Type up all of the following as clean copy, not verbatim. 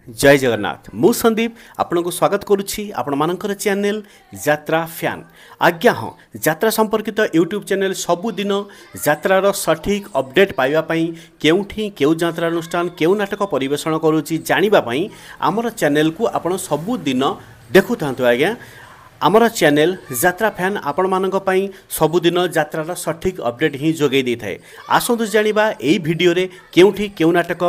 जय जगन्नाथ मु संदीप आपण को स्वागत करुच्ची आपण मानकर चैनल यात्रा फैन। आज्ञा हाँ यात्रा संपर्कित यूट्यूब चैनल सबुदिन यात्रार सठिक अपडेट पाइबापी केउठी केउ यात्रा अनुष्ठान केउ नाटक परिवेषण करुच्ची जानिबापी आमर चैनल को आपण सबुदिन देखु थांतु। आज्ञा आमर चैनल यात्रा फैन आपण मानक पई सबुदिन यात्रार सठिक अपडेट ही जोगै दै थाए। आसंतु जानिबा एई वीडियो रे केउठी केउ नाटक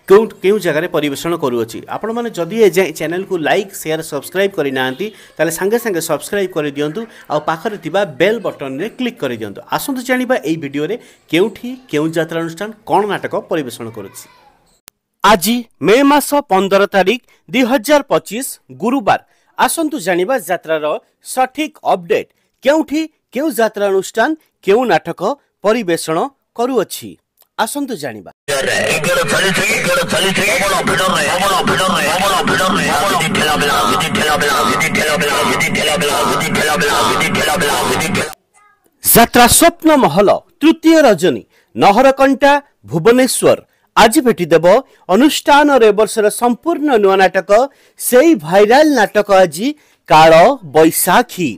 क्यों जगह परिवेषण करुच्ची। आपण मैंने जदि ए चैनल को लाइक शेयर सब्सक्राइब करना ताले संगे संगे सब्सक्राइब कर दिंतु आ पाखरे थिबा बेल बटन रे क्लिक कर दिंतु। आसंतु जानिबा एई वीडियो रे केउठी केउ यात्रा अनुष्ठान कोन नाटक परिवेषण करुच्ची। आज मे मास 15 तारिख 2025 गुरुवार। आसंतु जानिबा यात्रार सठिक अपडेट केउठी केउ यात्रा अनुष्ठान केउ नाटक परिवेषण करुच्ची। आसंतु जानिबा यात्रा स्वप्न महल तृतीय रजनी नहरकंटा भुवनेश्वर आज भेटिदेव अनुष्ठान रे वर्षर संपूर्ण नुआ नाटक सेई भाइराल नाटक आज काल बैसाखी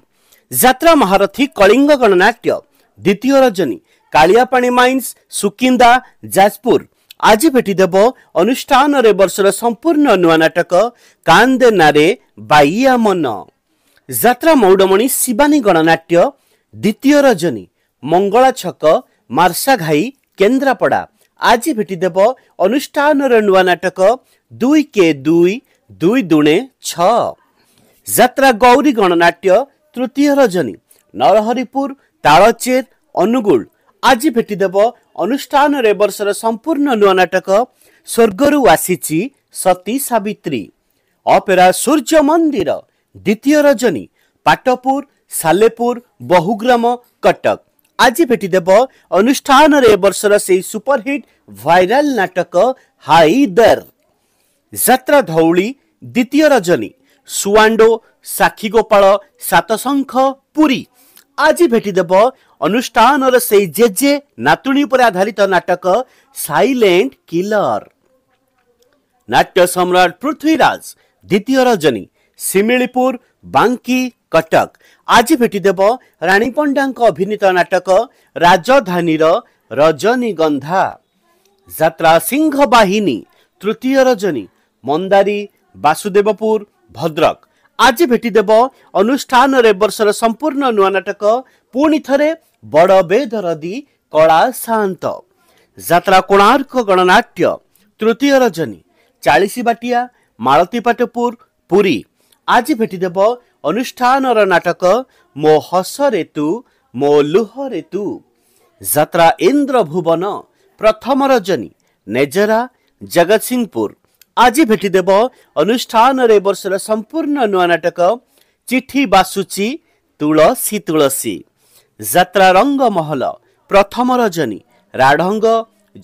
यात्रा महारथी कलिंग गणनाट्य द्वितीय रजनी कालियापाणी माइन्स सुकिंदा जाजपुर आज भेटिदेव अनुष्ठान रे वर्षर संपूर्ण नुआ नाटक कांदे नारे बाइया मन यात्रा मौडमणि शिवानी गणनाट्य द्वितीय रजनी मंगला छक मार्सा घाई केन्द्रापड़ा आज भेटिदेव अनुष्ठान रे नुआ नाटक 2 के 2 2 दुणे 6 यात्रा गौरी गणनाट्य तृतीय रजनी नरहरिपुर तालचेर अनुगुल आज भेटिदेव अनुष्ठान रे वर्षर संपूर्ण नुआ नाटक स्वर्गरु आसीची सती सावित्री अपेरा सूर्य मंदिर द्वितीय रजनी पाटपुर सालेपुर बहुग्राम कटक आज भेटिदेव अनुष्ठान रे वर्षर से सुपरहिट भाइराल नाटक हाइदर यात्रा धौली द्वितीय रजनी सुआंडो साक्षीगोपाल सातशंख पुरी आज भेटिदेव अनुष्ठान से जेजे नातुणी पर आधारित नाटक साइलेंट किलर नाट्य सम्राट पृथ्वीराज द्वितीय रजनी सिमिलीपुर बांकी कटक आज भेटिदेव रानी पंडा अभिनीत नाटक राजधानी रजनीगंधा यात्रा सिंह बाहिनी तृतीय रजनी मंदारी वासुदेवपुर भद्रक आज भेटिदेव अनुष्ठान रे वर्षर संपूर्ण नुआ नाटक पुणी थरे बड़ बेदरदी कला शांत यात्रा कोणार्क गणनाट्य तृतीय रजनी 40 बाटिया मालतीपाटपुर पुरी आज भेटिदेव अनुष्ठान नाटक मो हस ऋतु मो लुह ऋतु यात्रा इंद्र भुवन प्रथम रजनी नेजरा जगतसिंहपुर आज भेटिदेव अनुष्ठान रे वर्षर संपूर्ण नुआ नाटक चिठी बासुची तुलसी तुलसी यात्रा रंग महल प्रथम रजनी राढंग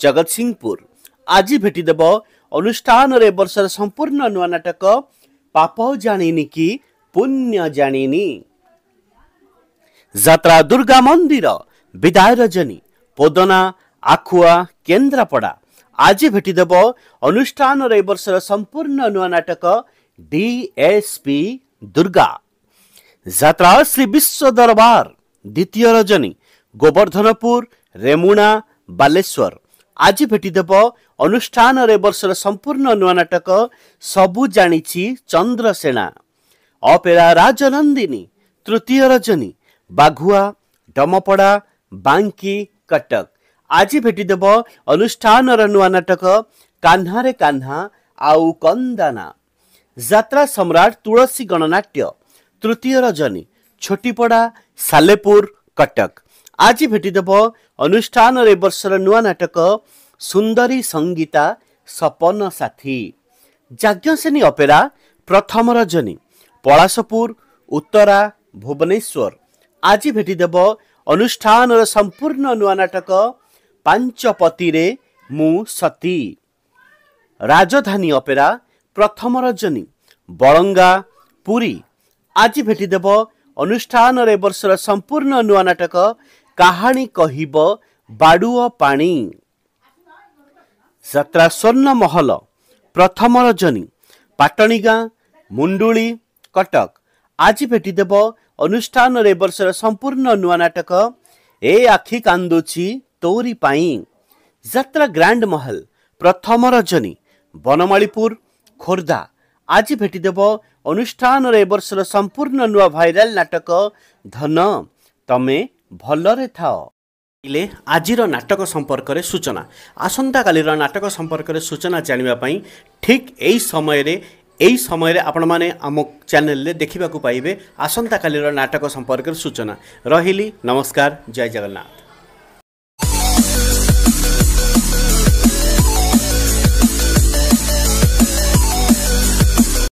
जगतसिंहपुर आज भेटिदेव अनुष्ठान रे वर्षर संपूर्ण नुआ नाटक पाप जानिनी कि पुण्य जानिनी यात्रा दुर्गा मंदिर विदाय रजनी पोदना आखुआ केन्द्रापड़ा आज भेटिदेव अनुष्ठान रे वर्षर संपूर्ण नुआ नाटक डीएसपी दुर्गा यात्रा श्री विश्व दरबार द्वितीय रजनी गोवर्धनपुर रेमुणा बालेश्वर आज भेटिदेव अनुष्ठान रे वर्षर संपूर्ण नुआ नाटक सबु जानिछि चंद्रसेना अपेरा राजनंदिनी तृतीय रजनी बाघुआ डमपड़ा बांकी कटक आज भेटिदेव अनुष्ठान नुआ नाटक कान्हा रे कान्हा आउ कंदाना यात्रा सम्राट तुलसी गणनाट्य तृतीय रजनी छोटीपड़ा सालेपुर कटक आज भेटिदेव अनुष्ठान रे वर्षर नुआ नाटक सुंदरी संगीता सपन साथी जाज्ञसेनी अपेरा प्रथम रजनी पलाशपुर उत्तरा भुवनेश्वर आज भेटिदेव अनुष्ठान संपूर्ण नुआ नाटक पांचपति रे मु सती राजधानी अपेरा प्रथम रजनी बड़ंगा पुरी आज भेटिदेव अनुष्ठान रे वर्षर संपूर्ण नुआ नाटक कहानी कहिब बाडुओ पाणी यात्रा स्वर्ण महल प्रथम रजनी पाटणी गाँ मुंडुली कटक आज भेटिदेव अनुष्ठान रे वर्षर संपूर्ण नुआ नाटक ए आखि कांदुची तोरी पाई यात्रा ग्रांड महल प्रथम रजनी बनमालीपुर खोर्धा आज भेटिदेव अनुष्ठान रे वर्षर संपूर्ण नुआ भाइराल नाटक धन तमे भलरे थाओ। आजिर नाटक संपर्क में सूचना आसंता कालीर नाटक संपर्क में सूचना जानापी ठीक यही समय आपण मैंने आम चैनल देखा पाइबे आसंता कालीर नाटक संपर्क में सूचना रही। नमस्कार, जय जगन्नाथ।